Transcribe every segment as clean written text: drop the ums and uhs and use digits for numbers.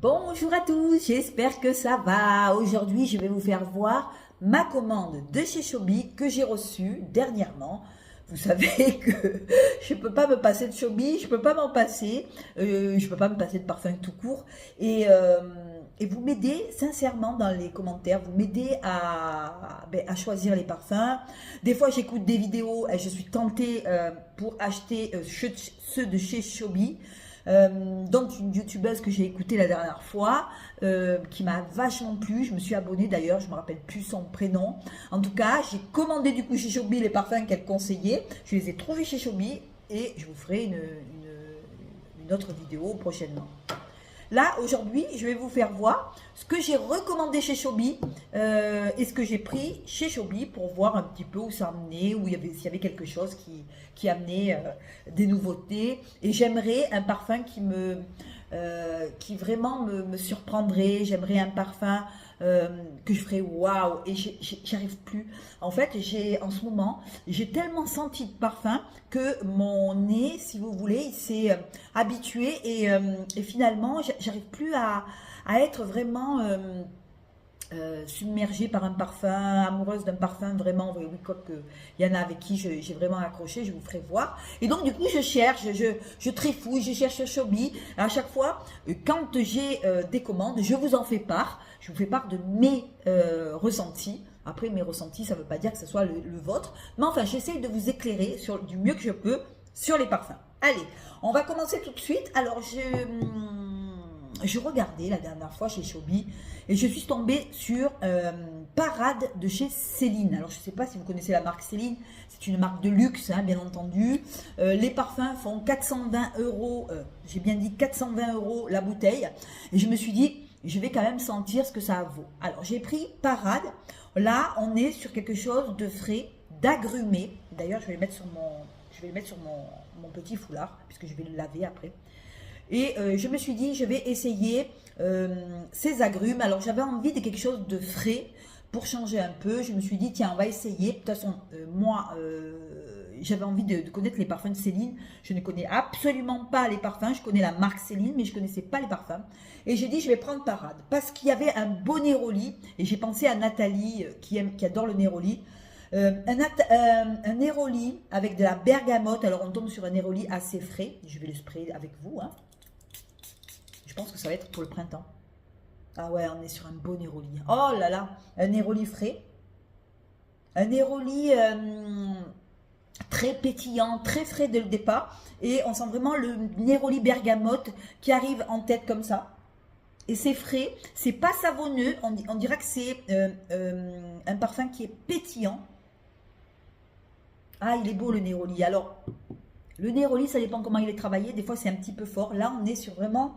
Bonjour à tous, j'espère que ça va. Aujourd'hui, je vais vous faire voir ma commande de chez Shobi que j'ai reçue dernièrement. Vous savez que je ne peux pas me passer de Shobi, je ne peux pas m'en passer, je ne peux pas me passer de parfum tout court. Et vous m'aidez sincèrement dans les commentaires, vous m'aidez à choisir les parfums. Des fois, j'écoute des vidéos et je suis tentée pour acheter ceux de chez Shobi. Donc une youtubeuse que j'ai écoutée la dernière fois qui m'a vachement plu, je me suis abonnée d'ailleurs, je me rappelle plus son prénom. En tout cas, j'ai commandé du coup chez Shobi les parfums qu'elle conseillait, je les ai trouvés chez Shobi et je vous ferai une autre vidéo prochainement. Là, aujourd'hui, je vais vous faire voir ce que j'ai recommandé chez Shobi et ce que j'ai pris chez Shobi pour voir un petit peu où ça amenait, s'il y avait quelque chose qui amenait des nouveautés. Et j'aimerais un parfum qui vraiment me surprendrait. J'aimerais un parfum que je ferais waouh, et j'arrive plus. En fait, en ce moment, j'ai tellement senti de parfum que mon nez, si vous voulez, il s'est habitué et finalement, j'arrive plus à être vraiment submergée par un parfum, amoureuse d'un parfum vraiment. Oui, il y en a avec qui j'ai vraiment accroché, je vous ferai voir. Et donc du coup je cherche, je trifouille, je cherche sur Shobi. À chaque fois, quand j'ai des commandes, je vous en fais part. Je vous fais part de mes ressentis. Après, mes ressentis, ça ne veut pas dire que ce soit le vôtre. Mais enfin, j'essaye de vous éclairer du mieux que je peux sur les parfums. Allez, on va commencer tout de suite. Alors, je regardais la dernière fois chez Shobi et je suis tombée sur Parade de chez Céline. Alors, je ne sais pas si vous connaissez la marque Céline. C'est une marque de luxe, hein, bien entendu. Les parfums font 420 €. J'ai bien dit 420 € la bouteille. Et je me suis dit, je vais quand même sentir ce que ça vaut. Alors, j'ai pris Parade. Là, on est sur quelque chose de frais, d'agrumé. D'ailleurs, je vais le mettre sur mon petit foulard, puisque je vais le laver après. Et je me suis dit, je vais essayer ces agrumes. Alors, j'avais envie de quelque chose de frais pour changer un peu. Je me suis dit, tiens, on va essayer. De toute façon, moi, j'avais envie de connaître les parfums de Céline. Je ne connais absolument pas les parfums. Je connais la marque Céline, mais je ne connaissais pas les parfums. Et j'ai dit, je vais prendre Parade. Parce qu'il y avait un beau Neroli. Et j'ai pensé à Nathalie, qui adore le Neroli. Un Neroli avec de la bergamote. Alors, on tombe sur un Neroli assez frais. Je vais le sprayer avec vous. Hein. Je pense que ça va être pour le printemps. Ah ouais, on est sur un beau Neroli. Oh là là, un Neroli frais. Un Neroli très pétillant, très frais dès le départ. Et on sent vraiment le Neroli bergamote qui arrive en tête comme ça. Et c'est frais, c'est pas savonneux. On dirait que c'est un parfum qui est pétillant. Ah, il est beau le Neroli. Alors, le Neroli, ça dépend comment il est travaillé. Des fois, c'est un petit peu fort. Là, on est sur vraiment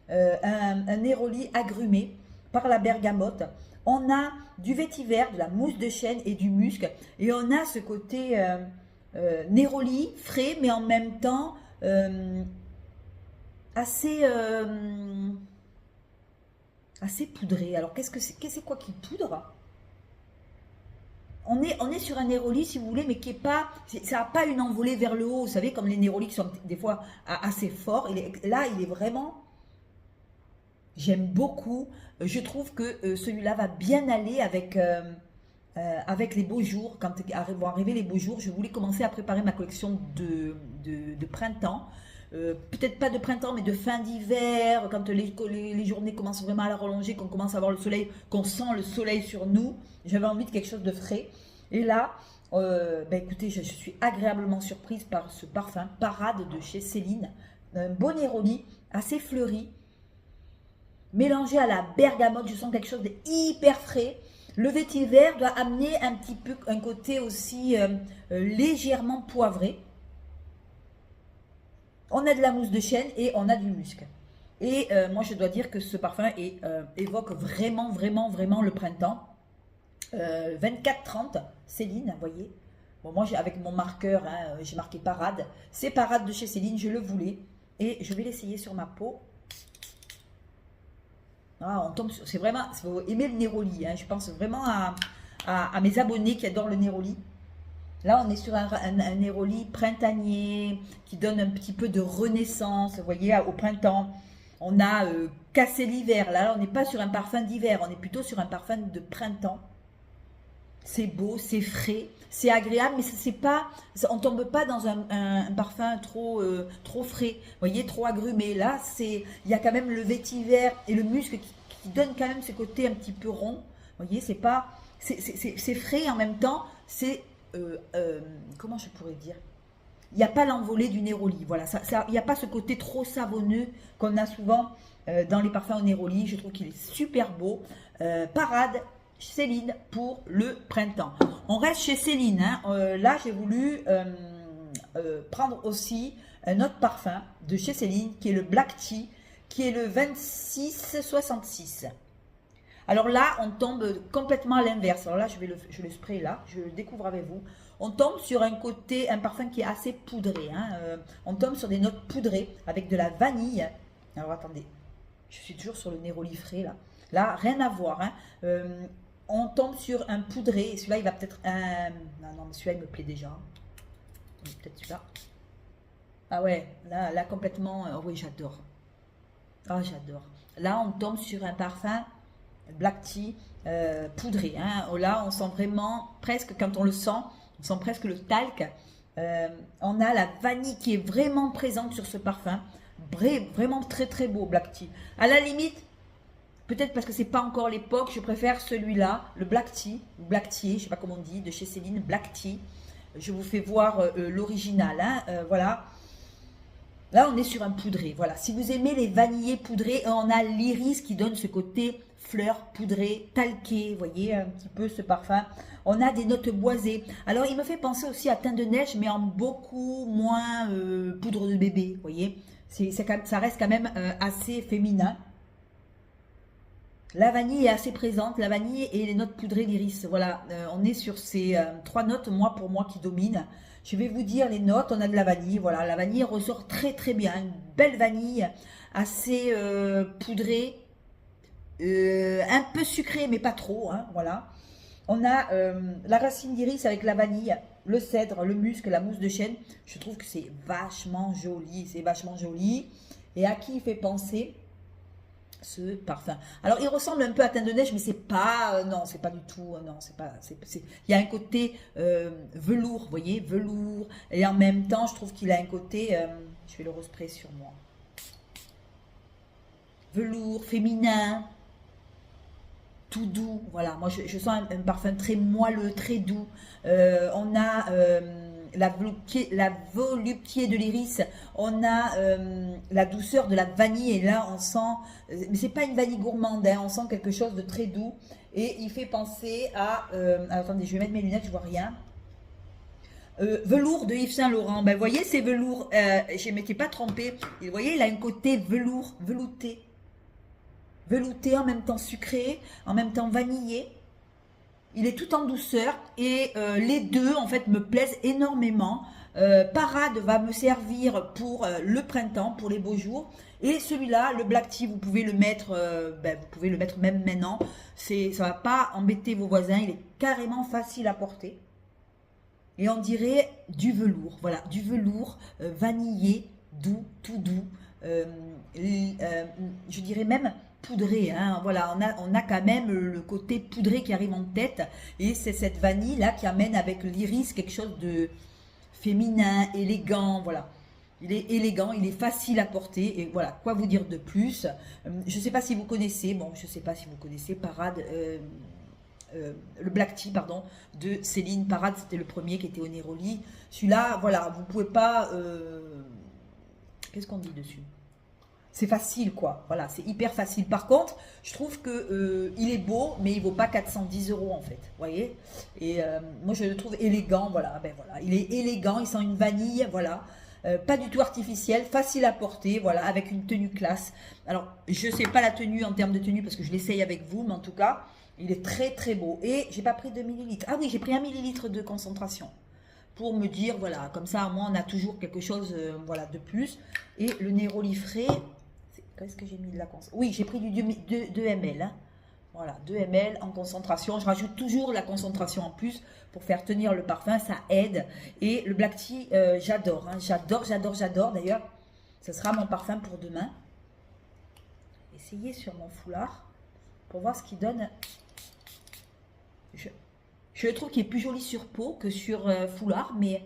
un Neroli agrumé par la bergamote. On a du vétiver, de la mousse de chêne et du musc. Et on a ce côté Neroli frais, mais en même temps assez poudré. Alors, c'est quoi qui poudre? On est sur un Neroli, si vous voulez, mais qui est pas, ça n'a pas une envolée vers le haut. Vous savez, comme les Neroli qui sont des fois assez forts. Là, il est vraiment, j'aime beaucoup. Je trouve que celui-là va bien aller avec les beaux jours. Quand vont arriver les beaux jours, je voulais commencer à préparer ma collection de printemps. Peut-être pas de printemps, mais de fin d'hiver, quand les journées commencent vraiment à la rallonger, qu'on commence à voir le soleil, qu'on sent le soleil sur nous. J'avais envie de quelque chose de frais. Et là, écoutez, je suis agréablement surprise par ce parfum Parade de chez Céline. Un beau Neroli, assez fleuri, mélangé à la bergamote. Je sens quelque chose de hyper frais. Le vétiver doit amener un petit peu un côté aussi légèrement poivré. On a de la mousse de chêne et on a du musc. Et moi, je dois dire que ce parfum évoque vraiment, vraiment, vraiment le printemps. 24-30, Céline, vous voyez. Bon, moi, avec mon marqueur, hein, j'ai marqué Parade. C'est Parade de chez Céline, je le voulais. Et je vais l'essayer sur ma peau. Ah, on tombe sur... C'est vraiment... Vous aimez le Neroli, hein, je pense vraiment à mes abonnés qui adorent le Neroli. Là, on est sur un Neroli printanier qui donne un petit peu de renaissance, vous voyez, au printemps. On a cassé l'hiver. Là, on n'est pas sur un parfum d'hiver, on est plutôt sur un parfum de printemps. C'est beau, c'est frais, c'est agréable, mais c'est pas, on tombe pas dans un parfum trop frais, vous voyez, trop agrumé. Là, il y a quand même le vétiver et le musc qui donne quand même ce côté un petit peu rond. Vous voyez, c'est pas, c'est frais et en même temps, c'est, comment je pourrais dire, il n'y a pas l'envolée du Neroli. Voilà, il n'y a pas ce côté trop savonneux qu'on a souvent dans les parfums au Neroli. Je trouve qu'il est super beau. Parade Céline pour le printemps. On reste chez Céline. Hein. Là, j'ai voulu prendre aussi un autre parfum de chez Céline qui est le Black Tea, qui est le 2666. Alors là, on tombe complètement à l'inverse. Alors là, je le spray là, je le découvre avec vous. On tombe sur un parfum qui est assez poudré. Hein. On tombe sur des notes poudrées avec de la vanille. Alors attendez, je suis toujours sur le Neroli frais là. Là, rien à voir. Hein. On tombe sur un poudré. Et celui-là, il va peut-être... Non, mais celui-là, il me plaît déjà. Peut-être celui-là. Ah ouais, là complètement... oui, j'adore. Ah, j'adore. Là, on tombe sur un parfum Black Tea poudré. Hein. Là, on sent vraiment, presque, quand on le sent, on sent presque le talc. On a la vanille qui est vraiment présente sur ce parfum. Vraiment très, très beau, Black Tea. À la limite... Peut-être parce que c'est pas encore l'époque, je préfère celui-là, le Black Tea, ou Black Tea, je sais pas comment on dit, de chez Céline, Black Tea. Je vous fais voir l'original, hein, voilà. Là, on est sur un poudré, voilà. Si vous aimez les vanillés poudrés, on a l'iris qui donne ce côté fleur poudrée, talqué, vous voyez un petit peu ce parfum. On a des notes boisées. Alors, il me fait penser aussi à Teint de Neige, mais en beaucoup moins poudre de bébé, vous voyez. Ça reste quand même assez féminin. La vanille est assez présente, la vanille et les notes poudrées d'iris. Voilà, on est sur ces trois notes, pour moi, qui dominent. Je vais vous dire les notes, on a de la vanille, voilà, la vanille ressort très très bien. Une belle vanille, assez poudrée, un peu sucrée, mais pas trop, hein, voilà. On a la racine d'iris avec la vanille, le cèdre, le musc, la mousse de chêne. Je trouve que c'est vachement joli, Et à qui il fait penser ce parfum? Alors il ressemble un peu à Teint de Neige, mais c'est pas, non, c'est pas du tout, non, c'est pas, il y a un côté velours, vous voyez, velours, et en même temps, je trouve qu'il a un côté, je vais le respray sur moi, velours, féminin, tout doux, voilà, moi je sens un parfum très moelleux, très doux. On a la volupté de l'iris, on a la douceur de la vanille, et là on sent, mais c'est pas une vanille gourmande, hein, on sent quelque chose de très doux, et il fait penser à, attendez, je vais mettre mes lunettes, je vois rien. Velours de Yves Saint Laurent, ben vous voyez ces velours, je ne m'étais pas trompée, vous voyez il a un côté velours, velouté, en même temps sucré, en même temps vanillé. Il est tout en douceur et les deux en fait me plaisent énormément. Parade va me servir pour le printemps, pour les beaux jours. Et celui-là, le Black Tea, vous pouvez le mettre, vous pouvez le mettre même maintenant. Ça ne va pas embêter vos voisins. Il est carrément facile à porter. Et on dirait du velours. Voilà, du velours vanillé, doux, tout doux. Je dirais même poudré, hein, voilà, on a quand même le côté poudré qui arrive en tête, et c'est cette vanille là qui amène avec l'iris quelque chose de féminin, élégant, voilà. Il est élégant, il est facile à porter, et voilà, quoi vous dire de plus. Je ne sais pas si vous connaissez, Parade, le Black Tea, pardon, de Céline. Parade, c'était le premier qui était au Neroli. Celui-là, voilà, vous pouvez pas, qu'est-ce qu'on dit dessus? C'est facile, quoi. Voilà, c'est hyper facile. Par contre, je trouve que il est beau, mais il vaut pas 410 € en fait. Vous voyez? Et moi, je le trouve élégant. Voilà, ben voilà, il est élégant. Il sent une vanille. Voilà, pas du tout artificiel, facile à porter. Voilà, avec une tenue classe. Alors, je sais pas la tenue en termes de tenue parce que je l'essaye avec vous, mais en tout cas, il est très très beau. Et j'ai pas pris 2 millilitres. Ah oui, j'ai pris 1 millilitre de concentration. Pour me dire, voilà, comme ça, moi, on a toujours quelque chose voilà, de plus. Et le Neroli frais, qu'est-ce que j'ai mis de la concentration? Oui, j'ai pris du 2 ml. Hein. Voilà, 2 ml en concentration. Je rajoute toujours la concentration en plus pour faire tenir le parfum, ça aide. Et le Black Tea, j'adore. Hein, j'adore. D'ailleurs, ce sera mon parfum pour demain. essayer sur mon foulard pour voir ce qu'il donne. Je trouve qu'il est plus joli sur peau que sur foulard, mais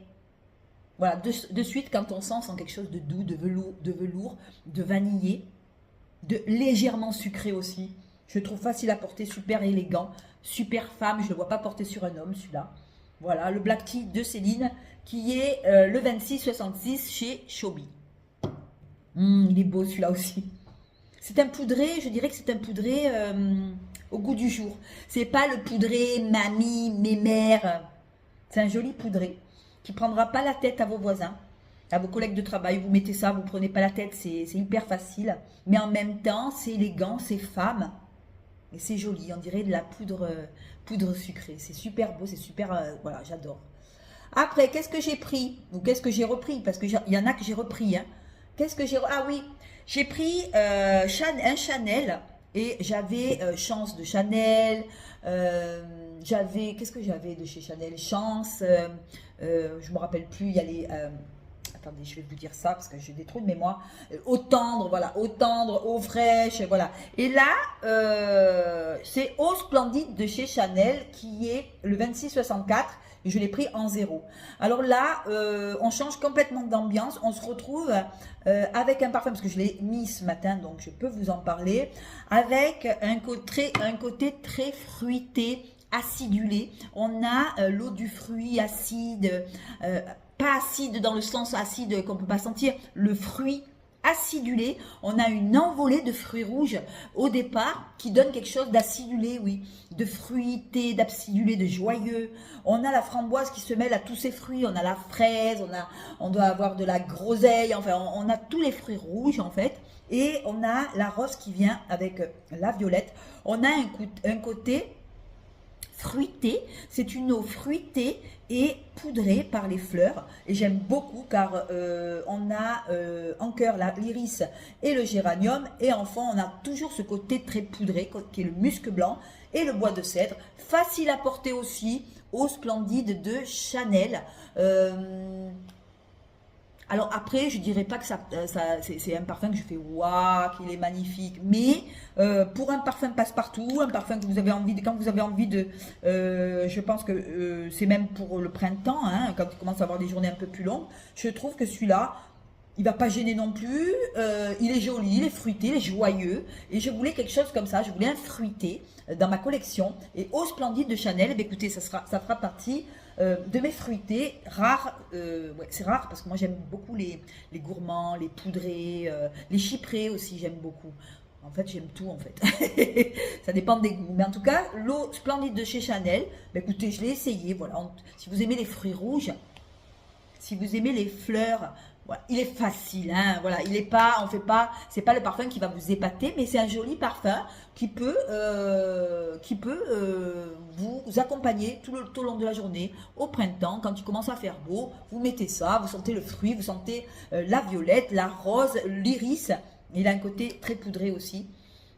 voilà, de suite, quand on sent quelque chose de doux, de velours, de vanillé, de légèrement sucré aussi. Je le trouve facile à porter, super élégant, super femme. Je ne le vois pas porter sur un homme, celui-là. Voilà, le Black Tea de Céline, qui est le 2666 chez Chobi. Il est beau celui-là aussi. C'est un poudré, je dirais que c'est un poudré au goût du jour. C'est pas le poudré mamie, mémère. C'est un joli poudré qui ne prendra pas la tête à vos voisins, à vos collègues de travail. Vous mettez ça, vous ne prenez pas la tête, c'est hyper facile. Mais en même temps, c'est élégant, c'est femme. Et c'est joli, on dirait de la poudre sucrée. C'est super beau, c'est super... voilà, j'adore. Après, qu'est-ce que j'ai pris? Ou qu'est-ce que j'ai repris? Parce qu'il y en a que j'ai repris. Hein. Qu'est-ce que j'ai... Ah oui, j'ai pris un Chanel. Et j'avais Chance de Chanel. J'avais... Qu'est-ce que j'avais de chez Chanel? Chance. Je ne me rappelle plus. Il y a les... attendez, je vais vous dire ça parce que j'ai des trous de mémoire. Eau tendre, voilà, eau tendre, eau fraîche, voilà. Et là, c'est Eau Splendide de chez Chanel qui est le 2664 et je l'ai pris en 0. Alors là, on change complètement d'ambiance. On se retrouve avec un parfum, parce que je l'ai mis ce matin, donc je peux vous en parler, avec un côté très fruité, acidulé. On a l'eau du fruit acide, pas acide dans le sens acide qu'on ne peut pas sentir, le fruit acidulé. On a une envolée de fruits rouges au départ qui donne quelque chose d'acidulé, oui, de fruité, d'acidulé, de joyeux. On a la framboise qui se mêle à tous ces fruits, on a la fraise, on doit avoir de la groseille, enfin on a tous les fruits rouges en fait. Et on a la rose qui vient avec la violette. On a un côté fruité, c'est une eau fruitée et poudrée par les fleurs et j'aime beaucoup car on a en cœur l'iris et le géranium et enfin on a toujours ce côté très poudré qui est le musc blanc et le bois de cèdre, facile à porter aussi, Eau Splendide de Chanel. Alors après, je dirais pas que c'est un parfum que je fais waouh, qu'il est magnifique, mais pour un parfum passe-partout, un parfum que vous avez envie de, quand vous avez envie de, je pense que c'est même pour le printemps, hein, quand il commence à avoir des journées un peu plus longues, je trouve que celui-là, il va pas gêner non plus, il est joli, il est fruité, il est joyeux, et je voulais quelque chose comme ça, je voulais un fruité dans ma collection, et Eau Splendide de Chanel, eh écoutez, ça fera partie de mes fruités rares. Ouais, c'est rare parce que moi j'aime beaucoup les gourmands, les poudrés, les chyprés aussi j'aime beaucoup. En fait j'aime tout en fait. Ça dépend des goûts. Mais en tout cas l'Eau Splendide de chez Chanel, bah, écoutez je l'ai essayé. Voilà. Si vous aimez les fruits rouges, si vous aimez les fleurs, voilà, il est facile, hein, voilà, il est pas, on fait pas, c'est pas le parfum qui va vous épater, mais c'est un joli parfum qui peut vous accompagner tout au long de la journée, au printemps, quand il commence à faire beau, vous mettez ça, vous sentez le fruit, vous sentez la violette, la rose, l'iris, il a un côté très poudré aussi,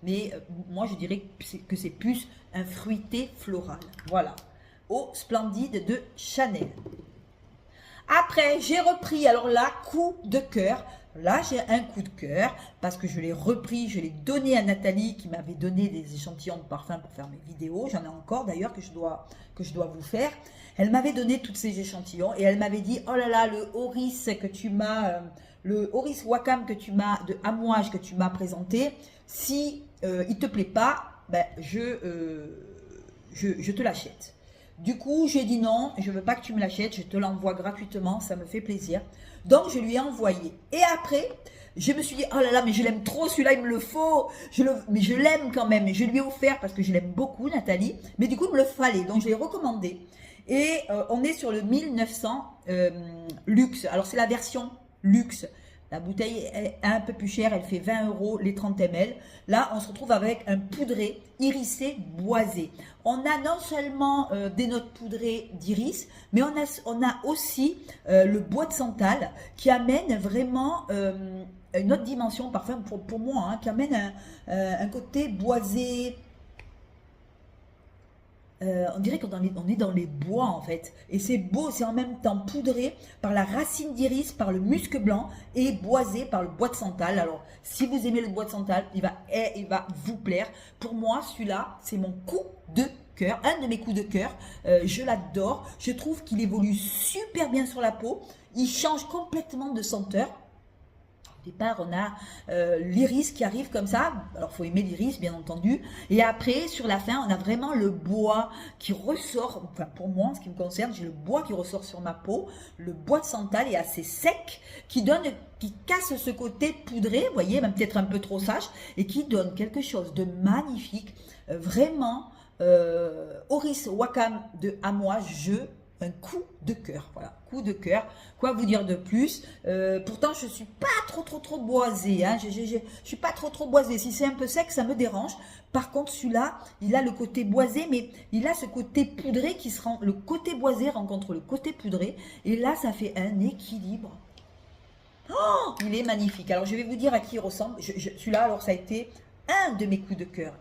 mais moi je dirais que c'est plus un fruité floral, voilà, Eau Splendide de Chanel. Après, j'ai repris, alors là, coup de cœur. Là, j'ai un coup de cœur parce que je l'ai repris, je l'ai donné à Nathalie qui m'avait donné des échantillons de parfums pour faire mes vidéos. J'en ai encore d'ailleurs que je dois vous faire. Elle m'avait donné tous ces échantillons et elle m'avait dit, oh là là, le Oris que tu m'as, le Oris Wakam que tu m'as, de Amouage que tu m'as présenté, si il te plaît pas, ben, je te l'achète. Du coup, j'ai dit non, je ne veux pas que tu me l'achètes, je te l'envoie gratuitement, ça me fait plaisir. Donc, je lui ai envoyé. Et après, je me suis dit, oh là là, mais je l'aime trop, celui-là, il me le faut. Mais je l'aime quand même. Je lui ai offert parce que je l'aime beaucoup, Nathalie. Mais du coup, il me le fallait. Donc, je l'ai recommandé. Et on est sur le 1900 luxe. Alors, c'est la version luxe. La bouteille est un peu plus chère, elle fait 20 € les 30 ml. Là, on se retrouve avec un poudré irisé boisé. On a non seulement des notes poudrées d'iris, mais on a aussi le bois de santal qui amène vraiment une autre dimension, parfum pour moi, hein, qui amène un côté boisé, on dirait on est dans les bois en fait. Et c'est beau, c'est en même temps poudré par la racine d'iris, par le musc blanc et boisé par le bois de santal. Alors, si vous aimez le bois de santal, il va vous plaire. Pour moi, celui-là, c'est mon coup de cœur, un de mes coups de cœur. Je l'adore. Je trouve qu'il évolue super bien sur la peau. Il change complètement de senteur. Au départ, on a l'iris qui arrive comme ça. Alors, il faut aimer l'iris, bien entendu. Et après, sur la fin, on a vraiment le bois qui ressort. Enfin, pour moi, en ce qui me concerne, j'ai le bois qui ressort sur ma peau. Le bois de santal est assez sec, qui casse ce côté poudré, vous voyez, même peut-être un peu trop sage, et qui donne quelque chose de magnifique. Vraiment, Oris Wakam de Amois, un coup de cœur, voilà, coup de cœur. Quoi vous dire de plus? Pourtant, je suis pas trop boisée, hein. Je suis pas trop boisée. Si c'est un peu sec, ça me dérange. Par contre, celui-là, il a le côté boisé, mais il a ce côté poudré qui se rend. Le côté boisé rencontre le côté poudré, et là, ça fait un équilibre. Oh, il est magnifique. Alors, je vais vous dire à qui il ressemble. Celui-là, alors, ça a été un de mes coups de cœur,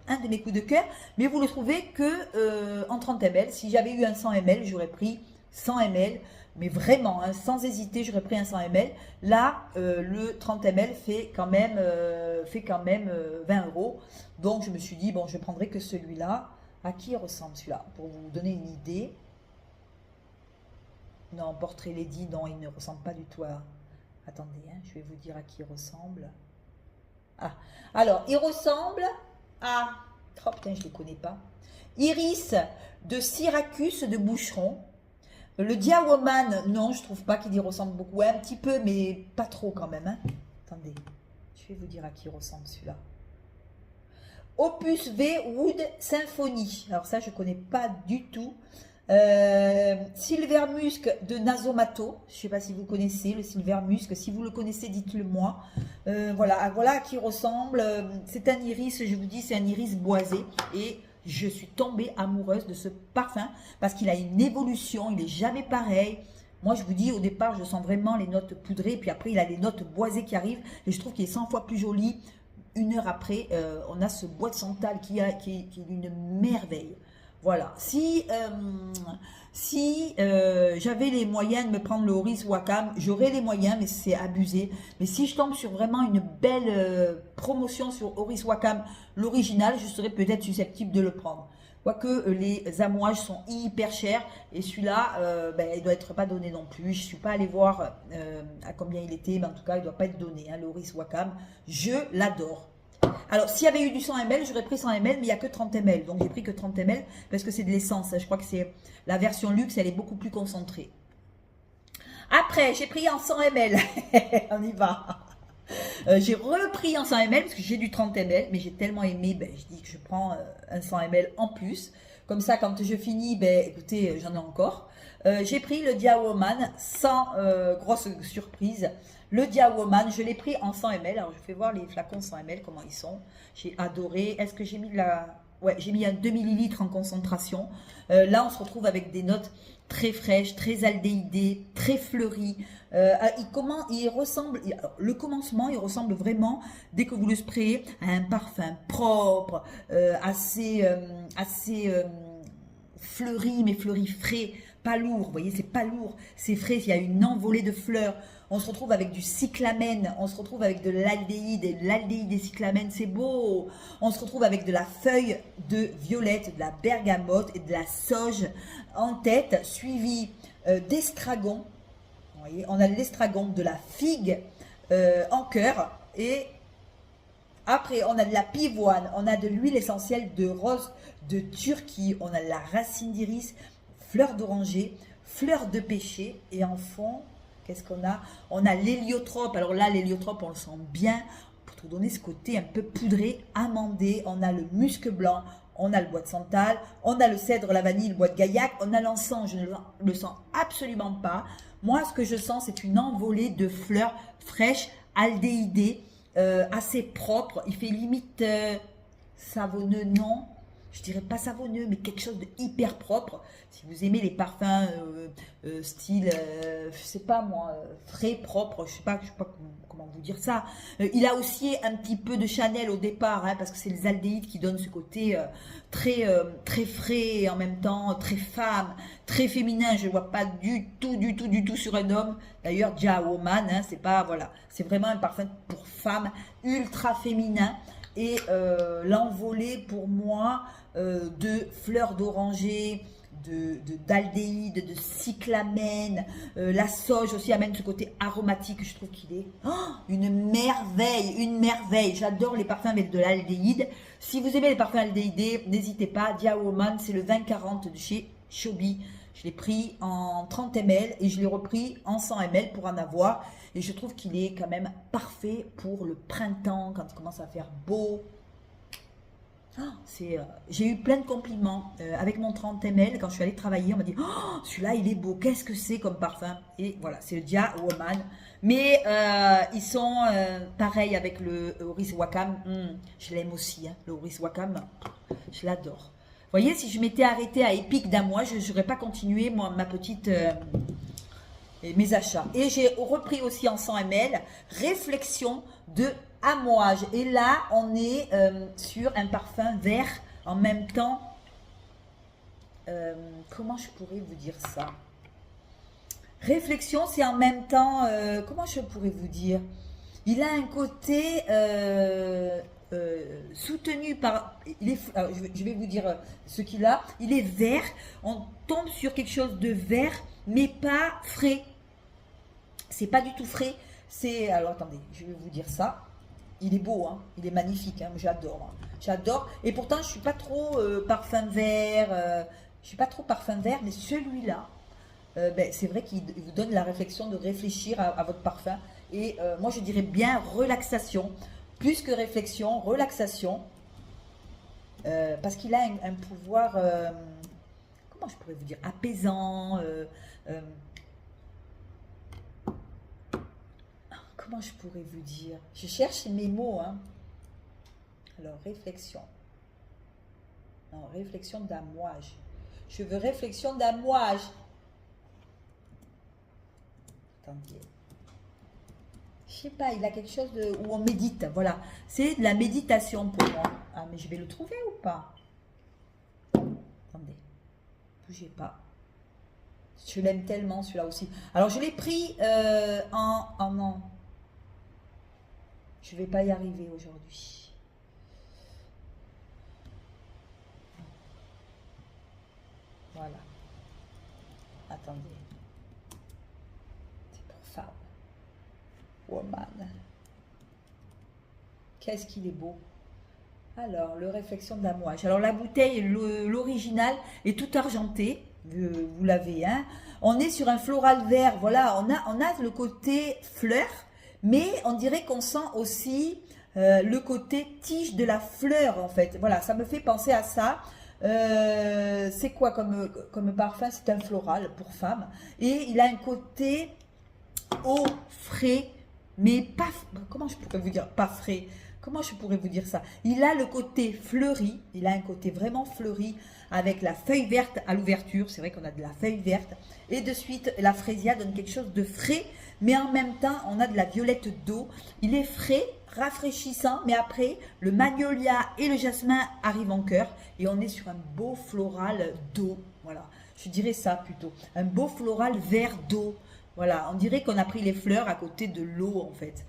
mais vous le trouvez que en 30 ml. Si j'avais eu un 100 ml, j'aurais pris 100 ml, mais vraiment, hein, sans hésiter, j'aurais pris un 100 ml. Là, le 30 ml fait quand même 20 €. Donc, je me suis dit, bon, je prendrai que celui-là. À qui il ressemble celui-là? Pour vous donner une idée. Non, Portrait Lady, non, il ne ressemble pas du tout à... Attendez, hein, je vais vous dire à qui il ressemble. Ah, alors, il ressemble à... Oh putain, je ne les connais pas. Iris de Syracuse de Boucheron. Le Diawoman, non, je ne trouve pas qu'il y ressemble beaucoup. Ouais, un petit peu, mais pas trop quand même. Hein. Attendez, je vais vous dire à qui il ressemble celui-là. Opus V Wood Symphony. Alors ça, je ne connais pas du tout. Silver Musk de Nasomato. Je ne sais pas si vous connaissez le Silver Musk. Si vous le connaissez, dites-le moi. Voilà à qui il ressemble. C'est un iris, je vous dis, c'est un iris boisé. Et je suis tombée amoureuse de ce parfum parce qu'il a une évolution. Il n'est jamais pareil. Moi, je vous dis, au départ, je sens vraiment les notes poudrées. Puis après, il a les notes boisées qui arrivent. Et je trouve qu'il est 100 fois plus joli. Une heure après, on a ce bois de santal qui est une merveille. Voilà, si j'avais les moyens de me prendre le Oris Wakam, j'aurais les moyens, mais c'est abusé. Mais si je tombe sur vraiment une belle promotion sur Oris Wakam, l'original, je serais peut-être susceptible de le prendre. Quoique les amouages sont hyper chers, et celui-là, il ne doit être pas donné non plus. Je ne suis pas allée voir à combien il était, mais en tout cas, il ne doit pas être donné. Hein, le Oris Wakam, je l'adore. Alors, s'il y avait eu du 100 ml, j'aurais pris 100 ml, mais il n'y a que 30 ml. Donc, j'ai pris que 30 ml parce que c'est de l'essence. Je crois que c'est la version luxe, elle est beaucoup plus concentrée. Après, j'ai pris en 100 ml. On y va. J'ai repris en 100 ml parce que j'ai du 30 ml, mais j'ai tellement aimé, je dis que je prends un 100 ml en plus. Comme ça, quand je finis, écoutez, j'en ai encore. J'ai pris le Diawoman sans grosse surprise. Le Diawoman, je l'ai pris en 100 ml. Alors, je fais voir les flacons 100 ml, comment ils sont. J'ai adoré. Est-ce que j'ai mis Ouais, j'ai mis un 2 ml en concentration. Là, on se retrouve avec des notes très fraîches, très aldéhydées, très fleuries. Il ressemble... Alors, le commencement, il ressemble vraiment, dès que vous le sprayez, à un parfum propre, assez fleuri, mais fleuri frais. Pas lourd, vous voyez, c'est pas lourd, c'est frais, il y a une envolée de fleurs. On se retrouve avec du cyclamène, on se retrouve avec de l'aldéhyde, et l'aldéhyde et cyclamène, c'est beau. On se retrouve avec de la feuille de violette, de la bergamote et de la sauge en tête, suivi d'estragon. Vous voyez, on a l'estragon, de la figue en cœur, et après, on a de la pivoine, on a de l'huile essentielle de rose de Turquie, on a de la racine d'iris, fleur d'oranger, fleur de pêcher, et en fond, qu'est-ce qu'on a? On a l'héliotrope. Alors là, l'héliotrope, on le sent bien, pour te donner ce côté un peu poudré, amandé. On a le musc blanc, on a le bois de santal, on a le cèdre, la vanille, le bois de gaillac, on a l'encens, je ne le sens absolument pas. Moi, ce que je sens, c'est une envolée de fleurs fraîches, aldéhydées, assez propres. Il fait limite savonneux, non. je dirais pas savonneux, mais quelque chose de hyper propre. Si vous aimez les parfums style, je sais pas moi, frais, propre, je sais pas comment vous dire ça. Il a aussi un petit peu de Chanel au départ, hein, parce que c'est les aldéhydes qui donnent ce côté très frais et en même temps très femme, très féminin. Je vois pas du tout sur un homme. D'ailleurs, Dia Woman, hein, c'est pas, voilà, c'est vraiment un parfum pour femme, ultra féminin. Et l'envolée pour moi de fleurs d'oranger, d'aldéhyde, de cyclamène, la sauge aussi amène ce côté aromatique. Je trouve qu'il est une merveille. J'adore les parfums avec de l'aldéhyde. Si vous aimez les parfums aldéhydés, n'hésitez pas. Dia Woman, c'est le 2040 de chez Chobi. Je l'ai pris en 30 ml et je l'ai repris en 100 ml pour en avoir. Et je trouve qu'il est quand même parfait pour le printemps, quand il commence à faire beau. J'ai eu plein de compliments avec mon 30 ml. Quand je suis allée travailler, on m'a dit « celui-là, il est beau. Qu'est-ce que c'est comme parfum ?» Et voilà, c'est le Dia Woman. Mais ils sont pareils avec le Oris Wakam. Je l'aime aussi, hein, le Oris Wakam. Je l'adore. Vous voyez, si je m'étais arrêtée à Epic d'un mois, je n'aurais pas continué ma petite... mes achats. Et j'ai repris aussi en 100 ml Réflexion de Amouage. Et là, on est sur un parfum vert en même temps. Comment je pourrais vous dire ça? Réflexion, c'est en même temps... comment je pourrais vous dire? Il a un côté soutenu par... alors, je vais vous dire ce qu'il a. Il est vert. On tombe sur quelque chose de vert, mais pas frais. C'est pas du tout frais. C'est... Alors, attendez, je vais vous dire ça. Il est beau, hein, il est magnifique, hein, j'adore. J'adore. Et pourtant, je suis pas trop parfum vert. Je suis pas trop parfum vert, mais celui-là, c'est vrai qu'il vous donne la réflexion de réfléchir à votre parfum. Et moi, je dirais bien relaxation. Plus que réflexion, relaxation. Parce qu'il a un pouvoir, comment je pourrais vous dire, apaisant. Comment je pourrais vous dire? Je cherche mes mots. Hein. Alors, réflexion. Non, réflexion d'amouage. Je veux réflexion d'amouage. Attendez. Je sais pas, il a quelque chose où on médite. Voilà. C'est de la méditation pour moi. Ah, mais je vais le trouver ou pas? Attendez. Bougez pas. Je l'aime tellement, celui-là aussi. Alors, je l'ai pris non. Je ne vais pas y arriver aujourd'hui. Voilà. Attendez. C'est pour femme. Woman. Qu'est-ce qu'il est beau. Alors, le réflexion d'amouage. Alors, la bouteille, l'original, est tout argenté. Vous l'avez, hein. On est sur un floral vert. Voilà, on a le côté fleur. Mais on dirait qu'on sent aussi le côté tige de la fleur, en fait. Voilà, ça me fait penser à ça. C'est quoi comme parfum? C'est un floral pour femme. Et il a un côté eau, frais, mais pas... Comment je pourrais vous dire? Pas frais. Comment je pourrais vous dire ça? Il a le côté fleuri. Il a un côté vraiment fleuri avec la feuille verte à l'ouverture. C'est vrai qu'on a de la feuille verte. Et de suite, la fraisia donne quelque chose de frais. Mais en même temps, on a de la violette d'eau. Il est frais, rafraîchissant. Mais après, le magnolia et le jasmin arrivent en cœur. Et on est sur un beau floral d'eau. Voilà, je dirais ça plutôt. Un beau floral vert d'eau. Voilà, on dirait qu'on a pris les fleurs à côté de l'eau en fait.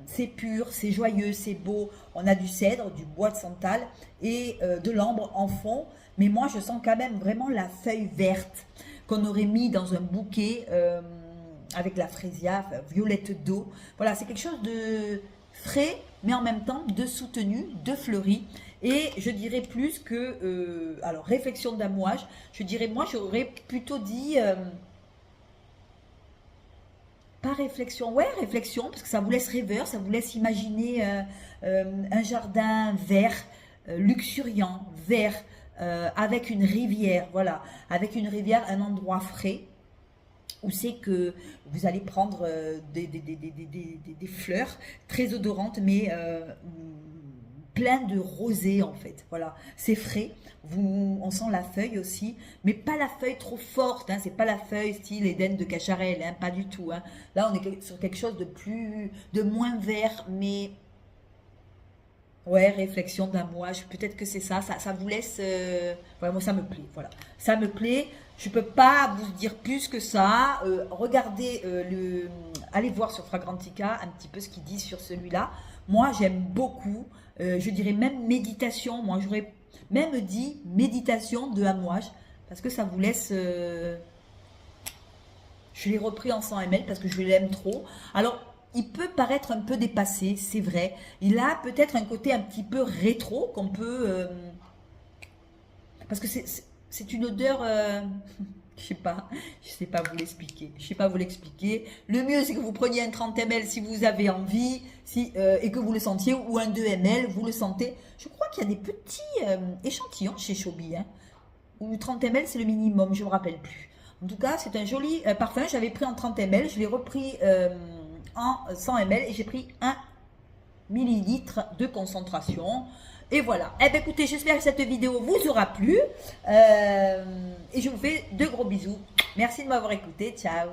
C'est pur, c'est joyeux, c'est beau. On a du cèdre, du bois de santal et de l'ambre en fond. Mais moi, je sens quand même vraiment la feuille verte qu'on aurait mis dans un bouquet avec la fraisia, violette d'eau. Voilà, c'est quelque chose de frais, mais en même temps de soutenu, de fleuri. Et je dirais plus que, alors réflexion d'amouage, je dirais, moi j'aurais plutôt dit... pas réflexion, ouais, réflexion, parce que ça vous laisse rêveur, ça vous laisse imaginer un jardin vert, luxuriant, vert, avec une rivière, voilà, avec une rivière, un endroit frais, où c'est que vous allez prendre des fleurs très odorantes, mais plein de rosée en fait. Voilà, c'est frais. On sent la feuille aussi, mais pas la feuille trop forte. Hein. C'est pas la feuille style Éden de Cacharel, hein, pas du tout. Hein. Là, on est sur quelque chose de moins vert, mais ouais, réflexion d'amouage. Peut-être que c'est ça. Ça vous laisse. Ouais, moi, ça me plaît. Voilà, ça me plaît. Je peux pas vous dire plus que ça. Regardez allez voir sur Fragrantica un petit peu ce qu'il dit sur celui-là. Moi, j'aime beaucoup. Je dirais même méditation. Moi, j'aurais même dit méditation de amouage parce que ça vous laisse. Je l'ai repris en 100 ml parce que je l'aime trop. Alors, il peut paraître un peu dépassé, c'est vrai. Il a peut-être un côté un petit peu rétro qu'on peut. Parce que c'est une odeur. Je sais pas vous l'expliquer. Je sais pas vous l'expliquer. Le mieux, c'est que vous preniez un 30 ml si vous avez envie, et que vous le sentiez, ou un 2 ml, vous le sentez. Je crois qu'il y a des petits échantillons chez Chobi, hein, ou 30 ml, c'est le minimum, je me rappelle plus. En tout cas, c'est un joli parfum. J'avais pris en 30 ml, je l'ai repris en 100 ml et j'ai pris 1 millilitre de concentration. Et voilà. Eh bien, écoutez, j'espère que cette vidéo vous aura plu. Et je vous fais de gros bisous. Merci de m'avoir écouté. Ciao.